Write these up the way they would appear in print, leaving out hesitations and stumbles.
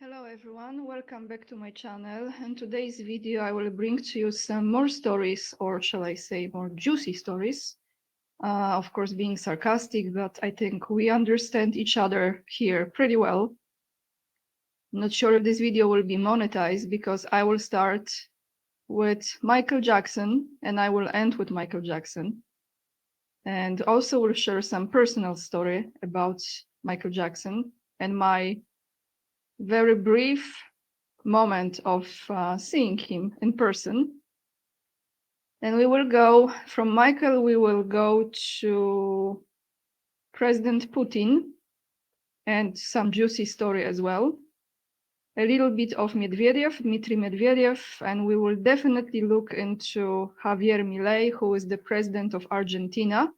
Hello everyone, welcome back to my channel. In today's video I will bring to you some more stories, or shall I say more juicy stories. Of course being sarcastic, but I think we understand each other here pretty well. I'm not sure if this video will be monetized because I will start with Michael Jackson and I will end with Michael Jackson. And also will share some personal story about Michael Jackson and my very brief moment of seeing him in person. And we will go from Michael, we will go to President Putin and some juicy story as well. A little bit of Medvedev, Dmitry Medvedev, and we will definitely look into Javier Milei, who is the president of Argentina.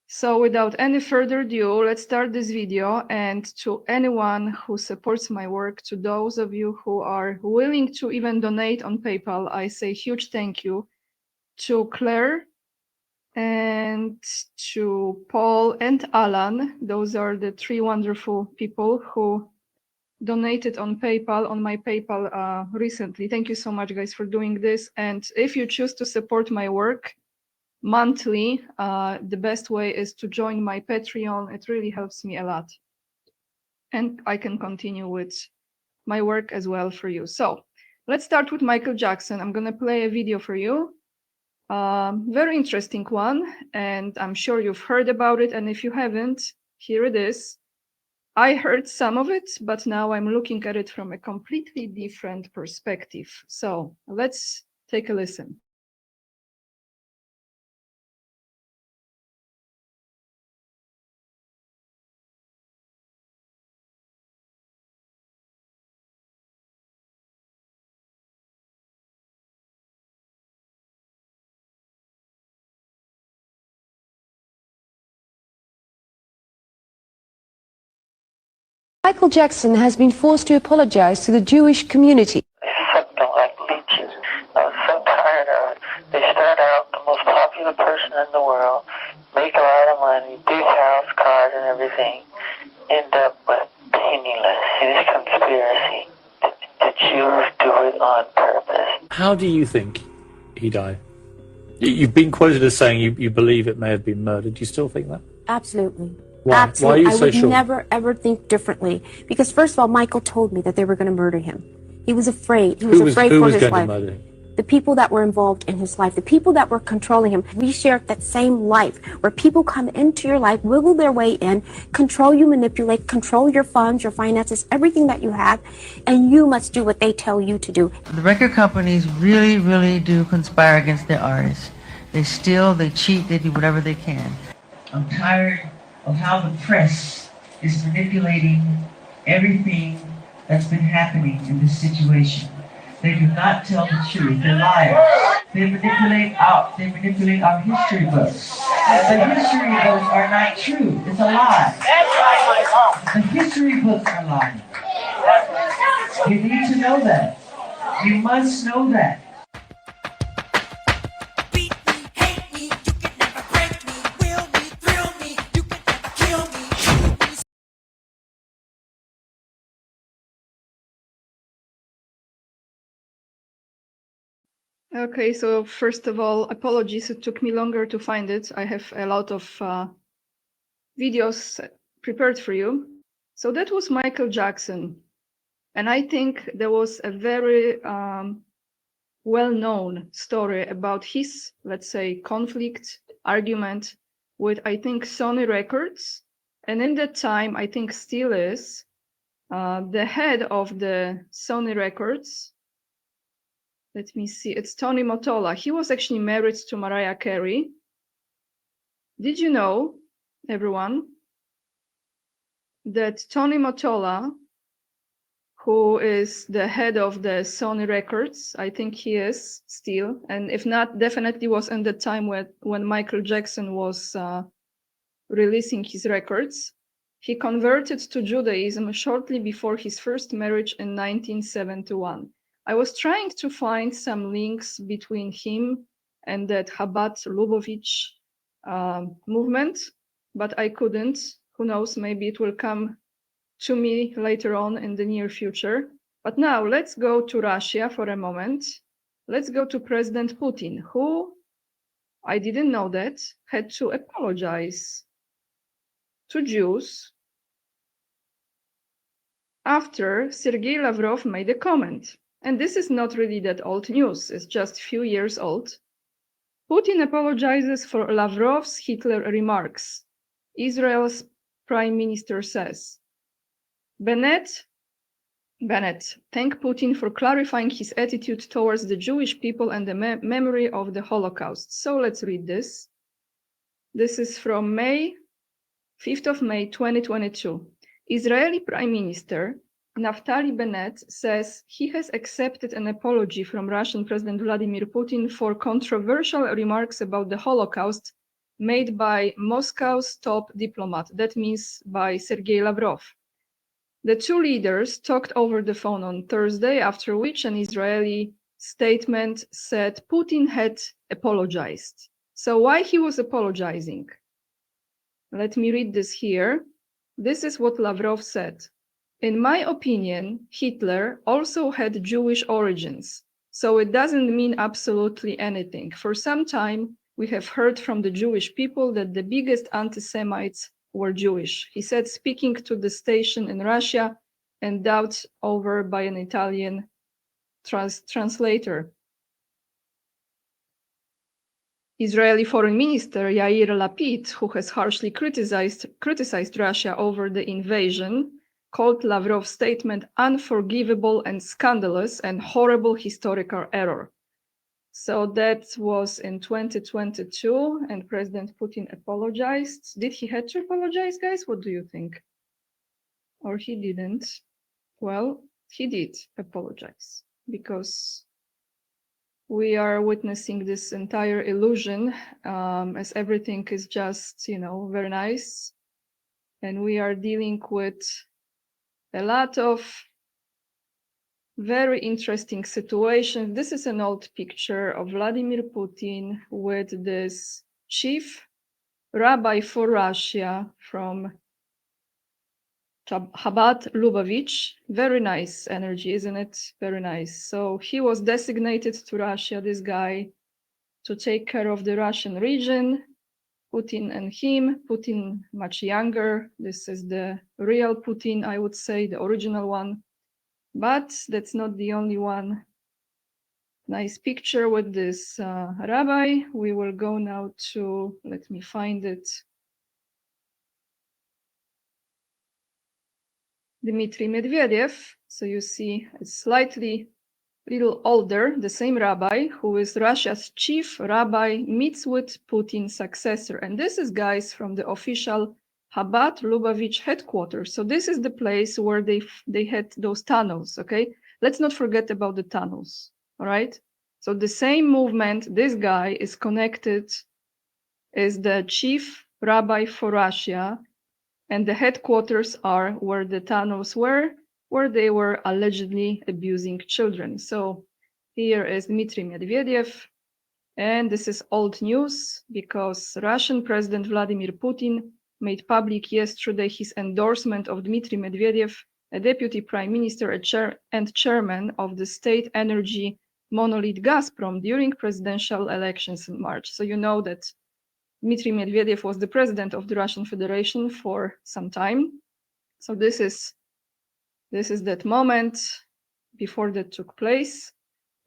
So without any further ado, let's start this video. And to anyone who supports my work, to those of you who are willing to even donate on PayPal, I say huge thank you to Claire and to Paul and Alan. Those are the three wonderful people who donated on PayPal, on my PayPal recently. Thank you so much, guys, for doing this. And if you choose to support my work monthly, the best way is to join my Patreon. It really helps me a lot. And I can continue with my work as well for you. So let's start with Michael Jackson. I'm going to play a video for you. Very interesting one. And I'm sure you've heard about it. And if you haven't, here it is. I heard some of it, but now I'm looking at it from a completely different perspective. So let's take a listen. Michael Jackson has been forced to apologize to the Jewish community. Something like leeches. I was so tired of it. They start out the most popular person in the world, make a lot of money, big house, cars, and everything, end up with penniless. It's conspiracy. The Jews do it on purpose. How do you think he died? You've been quoted as saying you believe it may have been murder. Do you still think that? Absolutely. Why? Absolutely. Why are you so sure? I would never, ever think differently. Because first of all, Michael told me that they were going to murder him. He was afraid. He was afraid for his life. Who was going to murder him? The people that were involved in his life, the people that were controlling him. We share that same life where people come into your life, wiggle their way in, control you, manipulate, control your funds, your finances, everything that you have, and you must do what they tell you to do. The record companies really, really do conspire against their artists. They steal, they cheat, they do whatever they can. I'm tired of how the press is manipulating everything that's been happening in this situation. They do not tell the truth. They're liars. They manipulate our history books. The history books are not true. It's a lie. The history books are lying. You need to know that. You must know that. Okay, so first of all, apologies, it took me longer to find it. I have a lot of videos prepared for you. So that was Michael Jackson. And I think there was a very well-known story about his, let's say, conflict, argument with, I think, Sony Records. And in that time, I think still is, the head of the Sony Records, let me see, it's Tony Mottola. He was actually married to Mariah Carey. Did you know, everyone, that Tony Mottola, who is the head of the Sony Records, I think he is still, and if not, definitely was in the time when Michael Jackson was releasing his records. He converted to Judaism shortly before his first marriage in 1971. I was trying to find some links between him and that Chabad Lubavitch movement, but I couldn't. Who knows, maybe it will come to me later on in the near future. But now let's go to Russia for a moment. Let's go to President Putin, who, I didn't know that, had to apologize to Jews after Sergei Lavrov made a comment. And this is not really that old news, it's just a few years old. Putin apologizes for Lavrov's Hitler remarks, Israel's prime minister says. Bennett thanked Putin for clarifying his attitude towards the Jewish people and the memory of the Holocaust. So let's read this. This is from 5th of May, 2022. Israeli Prime Minister Naftali Bennett says he has accepted an apology from Russian President Vladimir Putin for controversial remarks about the Holocaust made by Moscow's top diplomat. That means by Sergei Lavrov. The two leaders talked over the phone on Thursday, after which an Israeli statement said Putin had apologized. So why he was apologizing? Let me read this here. This is what Lavrov said. In my opinion, Hitler also had Jewish origins, so it doesn't mean absolutely anything. For some time, we have heard from the Jewish people that the biggest anti-Semites were Jewish, he said, speaking to the station in Russia and dubbed over by an Italian translator. Israeli Foreign Minister Yair Lapid, who has harshly criticized Russia over the invasion, called Lavrov's statement unforgivable and scandalous and horrible historical error. So that was in 2022, and President Putin apologized. Did he have to apologize, guys? What do you think? Or he didn't? Well, he did apologize, because we are witnessing this entire illusion, as everything is just, very nice. And we are dealing with a lot of very interesting situations. This is an old picture of Vladimir Putin with this chief rabbi for Russia from Chabad, Lubavitch. Very nice energy, isn't it? Very nice. So he was designated to Russia, this guy, to take care of the Russian region. Putin and him, Putin much younger. This is the real Putin, I would say, the original one. But that's not the only one. Nice picture with this rabbi. We will go now to, let me find it. Dmitry Medvedev. So you see it's slightly little older, the same rabbi, who is Russia's chief rabbi, meets with Putin's successor. And this is guys from the official Chabad Lubavitch headquarters. So this is the place where they had those tunnels, okay? Let's not forget about the tunnels, all right? So the same movement, this guy is connected, is the chief rabbi for Russia, and the headquarters are where the tunnels were, where they were allegedly abusing children. So here is Dmitry Medvedev, and this is old news because Russian President Vladimir Putin made public yesterday his endorsement of Dmitry Medvedev, a deputy prime minister and chairman of the state energy monolith Gazprom during presidential elections in March. So you know that Dmitry Medvedev was the president of the Russian Federation for some time. So this is that moment before that took place.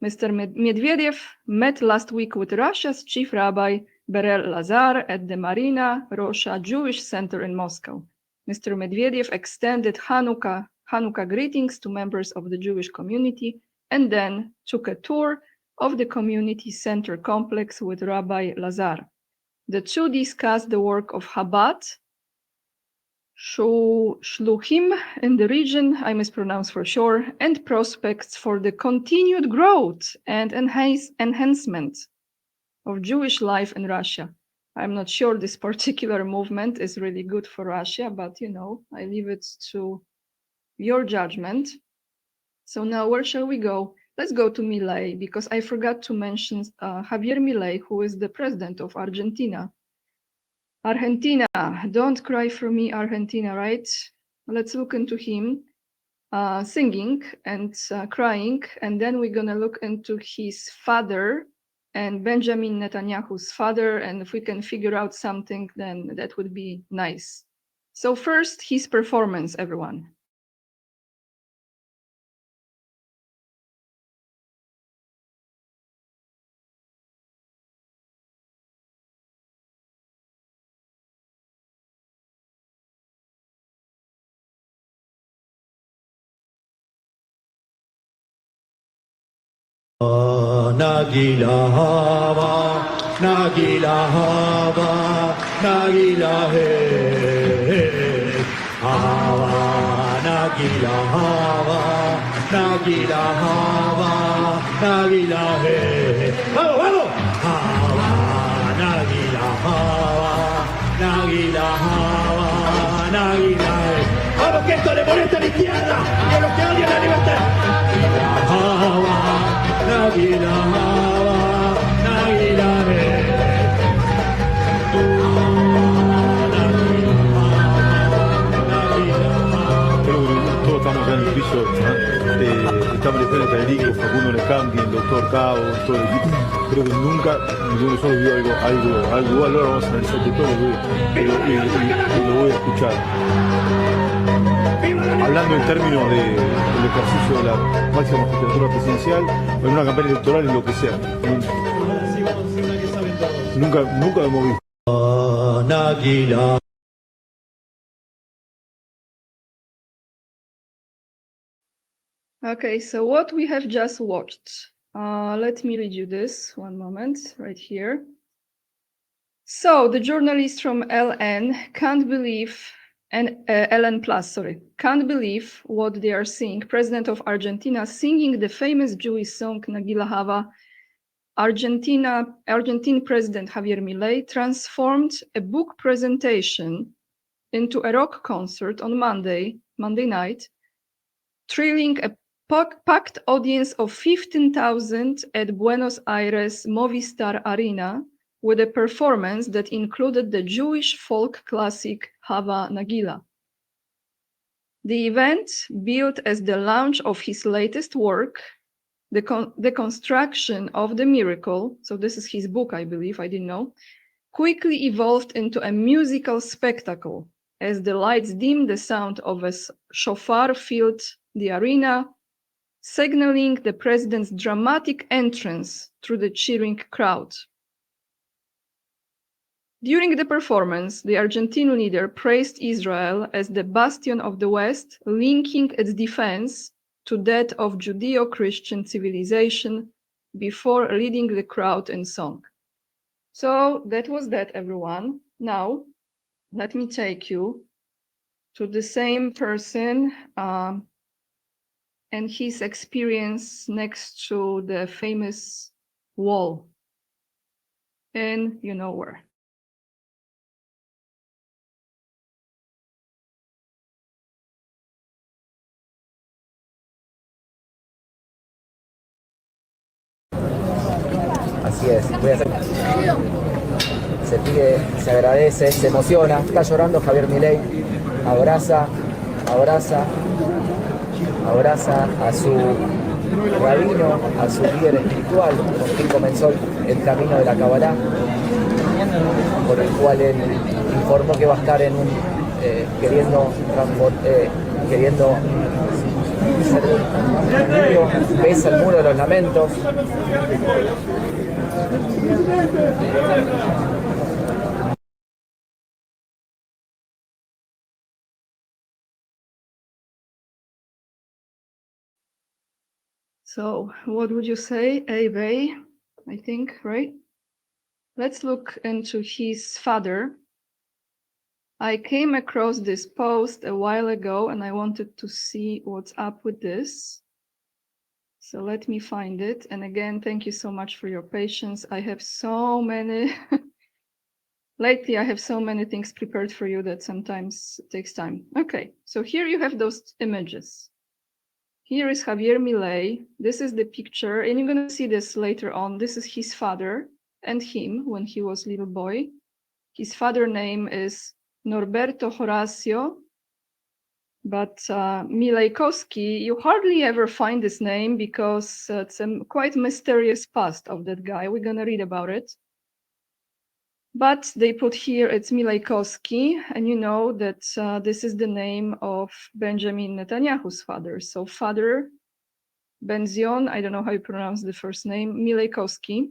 Mr. Medvedev met last week with Russia's chief rabbi Berel Lazar at the Marina Rosha Jewish Center in Moscow. Mr. Medvedev extended Hanukkah greetings to members of the Jewish community and then took a tour of the community center complex with Rabbi Lazar. The two discussed the work of Chabad, Shluchim in the region, I mispronounce for sure, and prospects for the continued growth and enhancement of Jewish life in Russia. I'm not sure this particular movement is really good for Russia, but I leave it to your judgment. So now where shall we go? Let's go to Milei, because I forgot to mention Javier Milei, who is the president of Argentina. Argentina, don't cry for me, Argentina, right? Let's look into him singing and crying, and then we're gonna look into his father and Benjamin Netanyahu's father, and if we can figure out something, then that would be nice. So first, his performance, everyone. Nagila hava, nagila hava, nagila he, hava, nagila hava, nagila hava, nagila he. Vamos, vamos. Hava, nagila hava, nagila hava, nagila he. Vamos, que esto le molesta a la izquierda y a los que odian la libertad. Hava, nagila hava, nagila he. Todos estamos acá en el piso, estamos Alejandro Federico, Facundo Necampi, el doctor Cabo, todo el equipo. Creo que nunca ninguno de nosotros vio algo igual. Ahora vamos a analizar todo y lo voy a escuchar. Hablando en términos del ejercicio de la máxima magistratura presidencial, en una campaña electoral, en lo que sea. Nunca hemos visto. Okay, so what we have just watched. Let me read you this, one moment, right here. So the journalist from LN can't believe, and LN Plus, sorry, can't believe what they are seeing. President of Argentina singing the famous Jewish song Nagila Hava. Argentine President Javier Milei transformed a book presentation into a rock concert on Monday night, thrilling a packed audience of 15,000 at Buenos Aires Movistar Arena with a performance that included the Jewish folk classic Hava Nagila. The event, billed as the launch of his latest work, the construction of the miracle, so this is his book, I believe, I didn't know, quickly evolved into a musical spectacle as the lights dimmed, the sound of a shofar filled the arena, signaling the president's dramatic entrance through the cheering crowd. During the performance, the Argentine leader praised Israel as the bastion of the West, linking its defense to that of Judeo-Christian civilization before leading the crowd in song. So that was that, everyone. Now, let me take you to the same person and his experience next to the famous wall in you know where. Así es, voy a hacer... Se pide, se agradece, se emociona, está llorando Javier Milei, abraza a su rabino, a su líder espiritual, con quien comenzó el camino de la Kabbalah, por el cual él informó que va a estar en un queriendo ser un niño, besa el muro de los lamentos. So what would you say? Ave, I think, right? Let's look into his father. I came across this post a while ago and I wanted to see what's up with this. So let me find it. And again, thank you so much for your patience. I have so many, lately I have so many things prepared for you that sometimes it takes time. Okay, so here you have those images. Here is Javier Milei. This is the picture, and you're going to see this later on. This is his father and him when he was a little boy. His father's name is Norberto Horacio But Milejkowski, you hardly ever find this name because it's a quite mysterious past of that guy. We're going to read about it. But they put here it's Milejkowski, and you know that this is the name of Benjamin Netanyahu's father. So father Benzion, I don't know how you pronounce the first name, Milejkowski,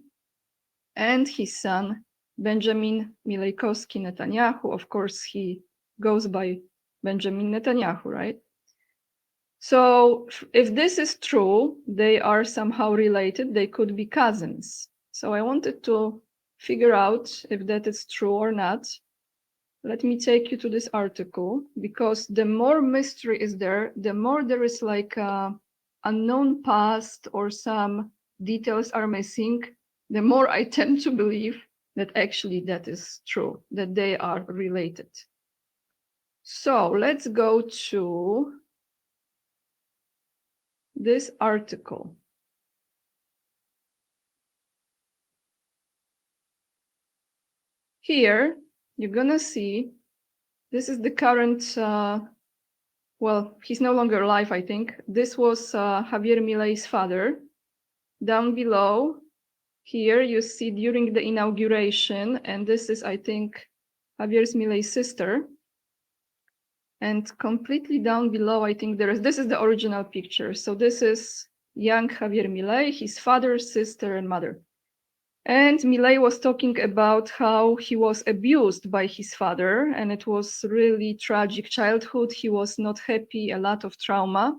and his son Benjamin Milejkowski Netanyahu. Of course, he goes by Benjamin Netanyahu, right? So if this is true, they are somehow related. They could be cousins. So I wanted to figure out if that is true or not. Let me take you to this article, because the more mystery is there, the more there is like a unknown past or some details are missing, the more I tend to believe that actually that is true, that they are related. So let's go to this article. Here, you're gonna see, this is the current, well, he's no longer alive, I think. This was Javier Milei's father. Down below, here you see during the inauguration, and this is, I think, Javier Milei's sister. And completely down below, I think this is the original picture. So this is young Javier Milei, his father, sister, and mother. And Milei was talking about how he was abused by his father, and it was really tragic childhood. He was not happy, a lot of trauma.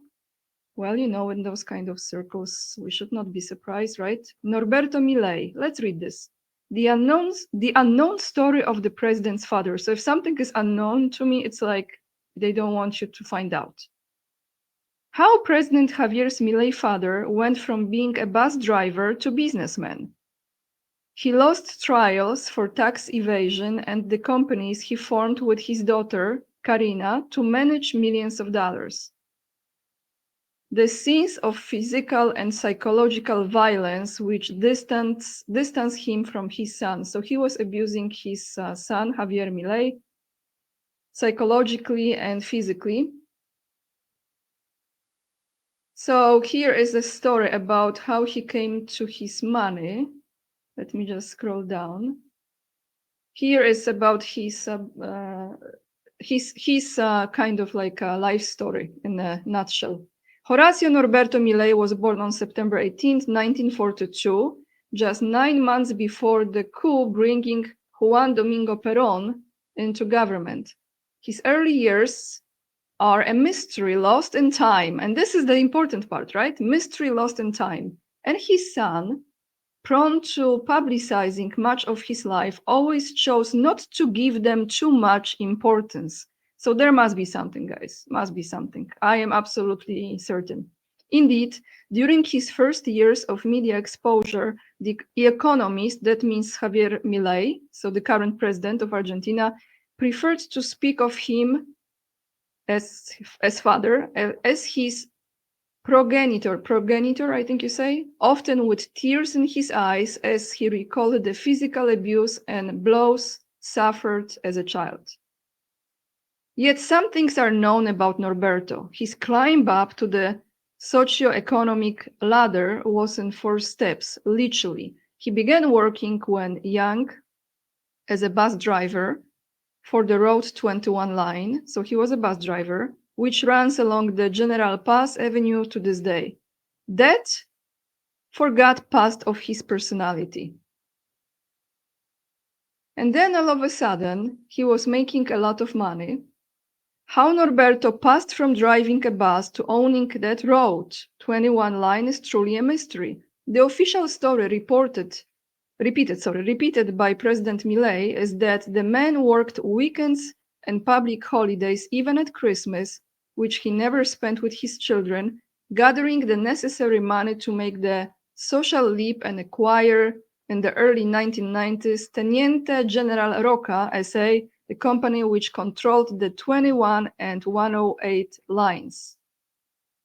Well, you know, in those kind of circles, we should not be surprised, right? Norberto Milei, let's read this. The unknown story of the president's father. So if something is unknown to me, it's like they don't want you to find out. How President Javier Milei's father went from being a bus driver to businessman. He lost trials for tax evasion and the companies he formed with his daughter, Karina, to manage millions of dollars. The scenes of physical and psychological violence which distance him from his son. So he was abusing his son, Javier Milei, psychologically and physically. So here is a story about how he came to his money. Let me just scroll down. Here is about his kind of like a life story in a nutshell. Horacio Norberto Milei was born on September 18, 1942, just 9 months before the coup bringing Juan Domingo Perón into government. His early years are a mystery lost in time. And this is the important part, right? Mystery lost in time. And his son, prone to publicizing much of his life, always chose not to give them too much importance. So there must be something, guys, must be something. I am absolutely certain. Indeed, during his first years of media exposure, the Economist, that means Javier Milei, so the current president of Argentina, preferred to speak of him as father, as his progenitor, I think you say, often with tears in his eyes as he recalled the physical abuse and blows suffered as a child. Yet some things are known about Norberto. His climb up to the socio-economic ladder was in 4 steps, literally. He began working when young as a bus driver for the Road 21 line, so he was a bus driver, which runs along the General Paz Avenue to this day. That forgot part of his personality. And then all of a sudden, he was making a lot of money. How Norberto passed from driving a bus to owning that Road 21 line is truly a mystery. The official story repeated by President Milei is that the man worked weekends and public holidays, even at Christmas, which he never spent with his children, gathering the necessary money to make the social leap and acquire, in the early 1990s, Teniente General Roca SA, the company which controlled the 21 and 108 lines.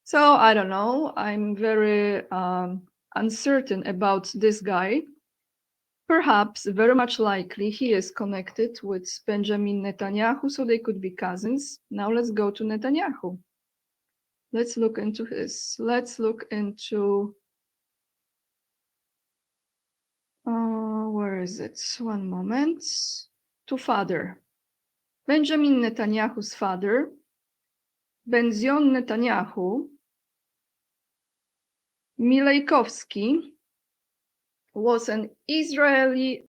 So I don't know, I'm very uncertain about this guy. perhaps, very much likely, he is connected with Benjamin Netanyahu, so they could be cousins. Now let's go to Netanyahu. Let's look into where is it? One moment. To father. Benjamin Netanyahu's father, Benzion Netanyahu, Milejkowski, was an Israeli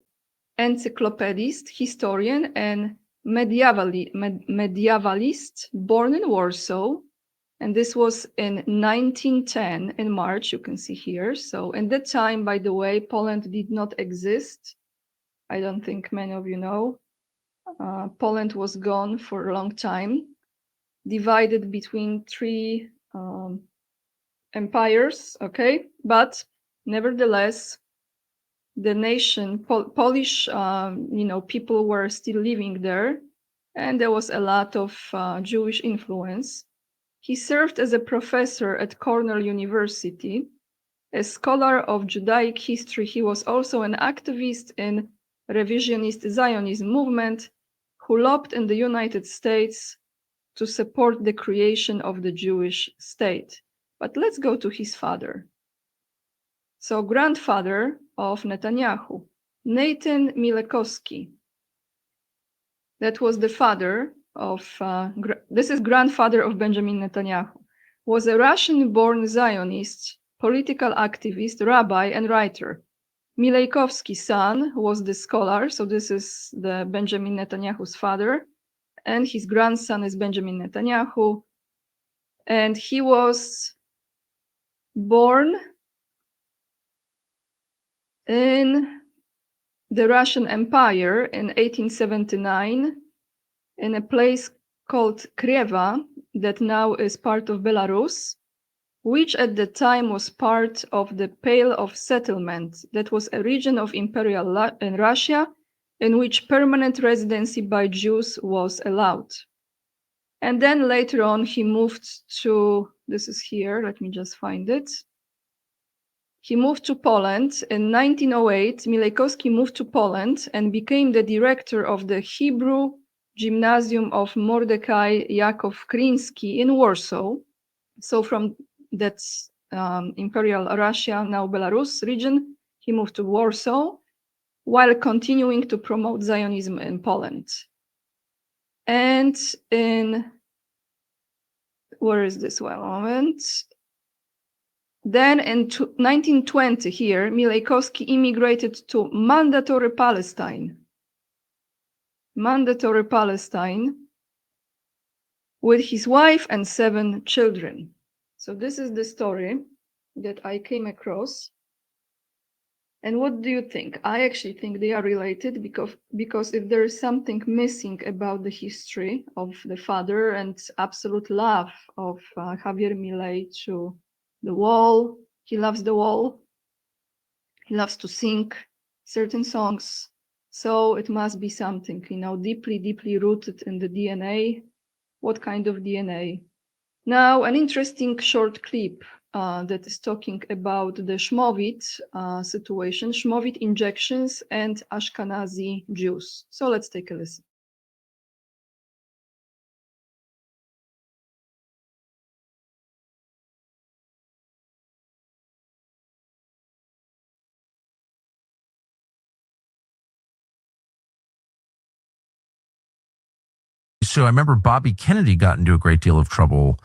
encyclopedist, historian, and medievalist born in Warsaw. And this was in 1910 in March, you can see here. So at that time, by the way, Poland did not exist. I don't think many of you know. Poland was gone for a long time, divided between three empires, okay? But nevertheless, the nation, Polish, people were still living there, and there was a lot of Jewish influence. He served as a professor at Cornell University. A scholar of Judaic history, he was also an activist in revisionist Zionism movement who lobbied in the United States to support the creation of the Jewish state. But let's go to his father. So grandfather of Netanyahu, Nathan Milejkowski. That was the father of, this is grandfather of Benjamin Netanyahu, was a Russian-born Zionist, political activist, rabbi, and writer. Milejkowski's son was the scholar, so this is the Benjamin Netanyahu's father, and his grandson is Benjamin Netanyahu, and he was born in the Russian Empire in 1879 in a place called Kryvyi that now is part of Belarus, which at the time was part of the Pale of Settlement. That was a region of Imperial Russia in which permanent residency by Jews was allowed. And then later on he moved to, this is here, let me just find it. He moved to Poland. In 1908, Milejkowski moved to Poland and became the director of the Hebrew Gymnasium of Mordecai Yakov Krinsky in Warsaw. So from that Imperial Russia, now Belarus region, he moved to Warsaw while continuing to promote Zionism in Poland. And in, where is this one moment? Then in 1920 here, Milejkowski immigrated to Mandatory Palestine with his wife and 7 children. So this is the story that I came across. And what do you think? I actually think they are related because if there is something missing about the history of the father and absolute love of Javier Milei to the wall, he loves the wall, he loves to sing certain songs. So it must be something, deeply, deeply rooted in the DNA. What kind of DNA? Now, an interesting short clip that is talking about the Shmovit situation, Shmovit injections and Ashkenazi Jews. So let's take a listen. So I remember Bobby Kennedy got into a great deal of trouble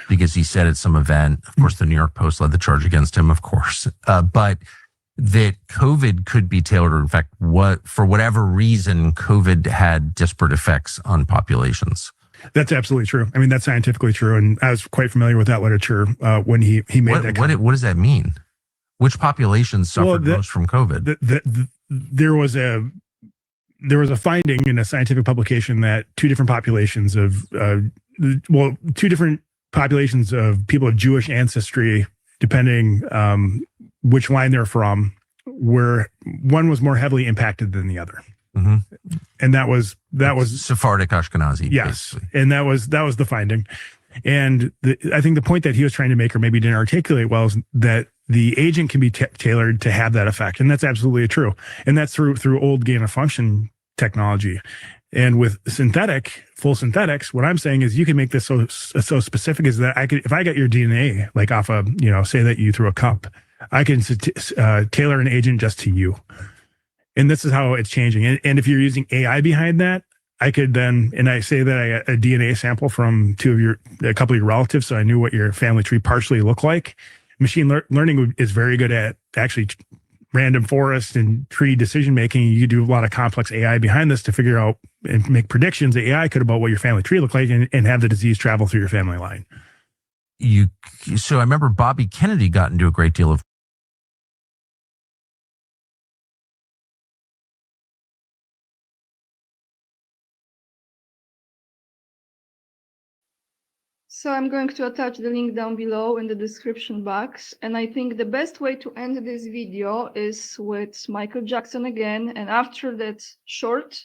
because he said at some event, of course, the New York Post led the charge against him, of course, but that COVID could be tailored, or in fact, for whatever reason, COVID had disparate effects on populations. That's absolutely true. I mean, that's scientifically true. And I was quite familiar with that literature when he made that comment. What does that mean? Which populations suffered most from COVID? There was a finding in a scientific publication that two different populations of people of Jewish ancestry, depending which line they're from, one was more heavily impacted than the other. Mm-hmm. And that was Sephardic Ashkenazi. Yes, basically. and that was the finding. And I think the point that he was trying to make, or maybe didn't articulate well, is that the agent can be tailored to have that effect. And that's absolutely true. And that's through old gain of function technology. And with full synthetics, what I'm saying is you can make this so specific is that if I got your DNA, like off of, say that you threw a cup, I can tailor an agent just to you. And this is how it's changing. And if you're using AI behind that, I could then, and I say that I got a DNA sample from a couple of your relatives, so I knew what your family tree partially looked like. Machine learning is very good at actually random forest and tree decision making. You do a lot of complex AI behind this to figure out and make predictions that AI could about what your family tree looked like and have the disease travel through your family line. So I remember Bobby Kennedy got into a great deal of So I'm going to attach the link down below in the description box. And I think the best way to end this video is with Michael Jackson again. And after that short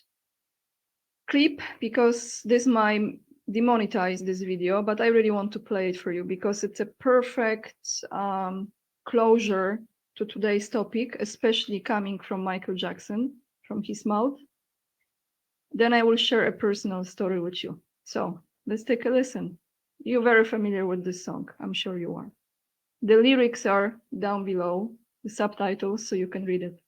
clip, because this might demonetize this video, but I really want to play it for you because it's a perfect closure to today's topic, especially coming from Michael Jackson, from his mouth. Then I will share a personal story with you. So let's take a listen. You're very familiar with this song. I'm sure you are. The lyrics are down below, the subtitles, so you can read it.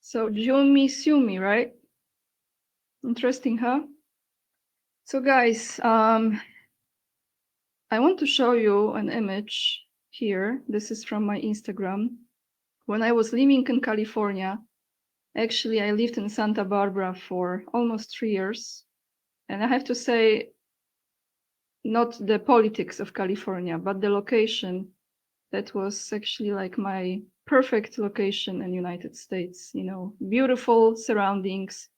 So Jewsy, right? Interesting, huh? So guys, I want to show you an image here. This is from my Instagram. When I was living in California, actually I lived in Santa Barbara for almost 3 years. And I have to say, not the politics of California, but the location. That was actually like my perfect location in the United States. Beautiful surroundings.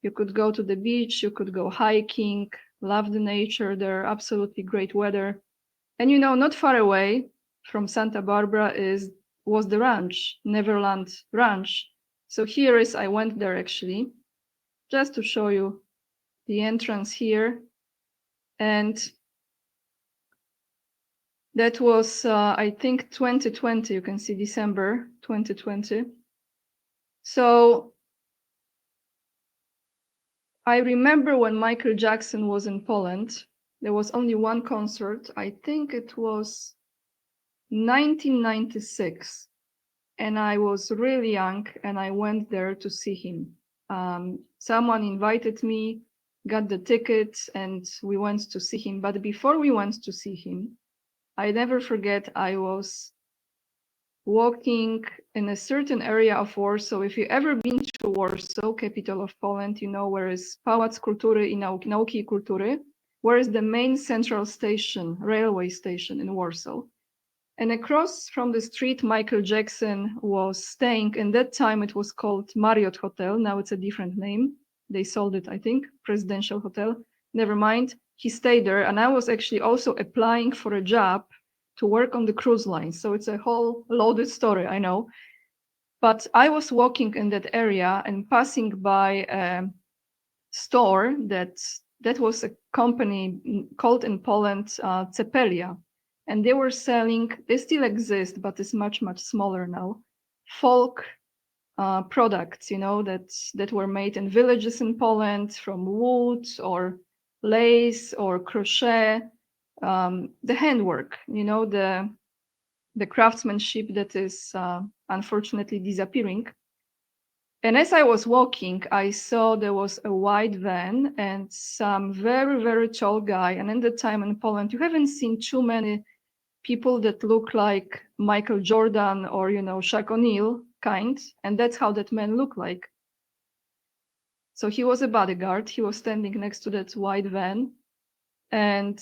You could go to the beach, you could go hiking, love the nature there, absolutely great weather. And not far away from Santa Barbara was the ranch, Neverland Ranch. So I went there actually, just to show you the entrance here. And that was, I think, 2020. You can see December 2020. So I remember when Michael Jackson was in Poland, there was only one concert. I think it was 1996. And I was really young and I went there to see him. Someone invited me, got the tickets, and we went to see him. But before we went to see him, I never forget, I was walking in a certain area of Warsaw. If you've ever been to Warsaw, capital of Poland, you know where is Pałac Kultury i Nauki i Kultury, where is the main central station, railway station in Warsaw. And across from the street, Michael Jackson was staying. And that time it was called Marriott Hotel. Now it's a different name. They sold it, I think, Presidential Hotel. Never mind. He stayed there. And I was actually also applying for a job to work on the cruise line. So it's a whole loaded story, I know. But I was walking in that area and passing by a store that was a company called in Poland Cepelia. And they were selling, they still exist, but it's much, much smaller now, folk products, that were made in villages in Poland from wood or lace or crochet, the handwork, the craftsmanship that is unfortunately disappearing. And as I was walking, I saw there was a white van and some very, very tall guy. And in the time in Poland, you haven't seen too many people that look like Michael Jordan or, Shaq O'Neal kind. And that's how that man looked like. So he was a bodyguard. He was standing next to that white van. And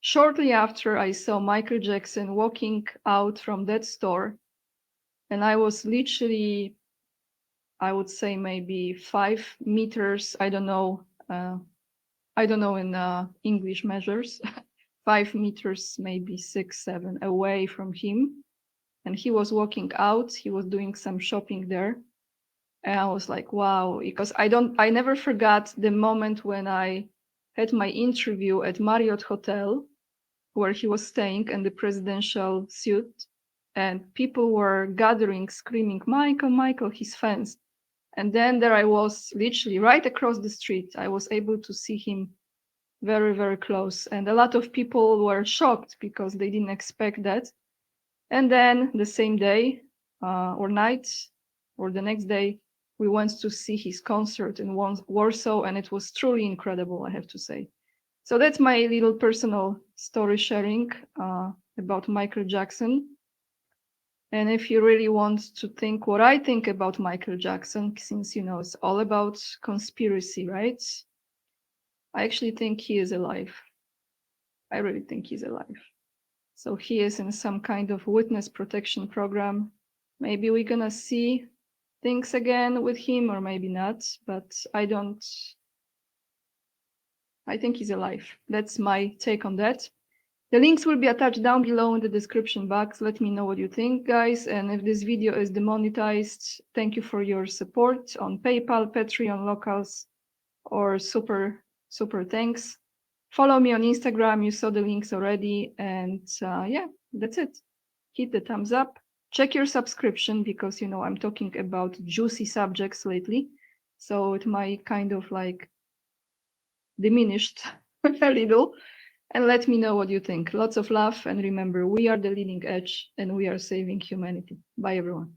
shortly after, I saw Michael Jackson walking out from that store. And I was literally, I would say maybe 5 meters, I don't know in English measures, 5 meters, maybe 6, 7 away from him. And he was walking out, he was doing some shopping there. And I was like, wow, because I never forgot the moment when I had my interview at Marriott Hotel, where he was staying in the presidential suite, and people were gathering, screaming, Michael, Michael, his fans. And then there I was, literally right across the street. I was able to see him very, very close. And a lot of people were shocked because they didn't expect that. And then the same day or night or the next day, we went to see his concert in Warsaw, and it was truly incredible, I have to say. So that's my little personal story sharing about Michael Jackson. And if you really want to think what I think about Michael Jackson, since, you know, it's all about conspiracy, right? I actually think he is alive. I really think he's alive. So he is in some kind of witness protection program. Maybe we're gonna see things again with him, or maybe not, but I think he's alive. That's my take on that. The links will be attached down below in the description box. Let me know what you think, guys. And if this video is demonetized, thank you for your support on PayPal, Patreon, Locals, or super thanks. Follow me on Instagram. You saw the links already. And yeah, that's it. Hit the thumbs up. Check your subscription, because, you know, I'm talking about juicy subjects lately. So it might kind of like diminished a little. And let me know what you think. Lots of love. And remember, we are the leading edge, and we are saving humanity. Bye, everyone.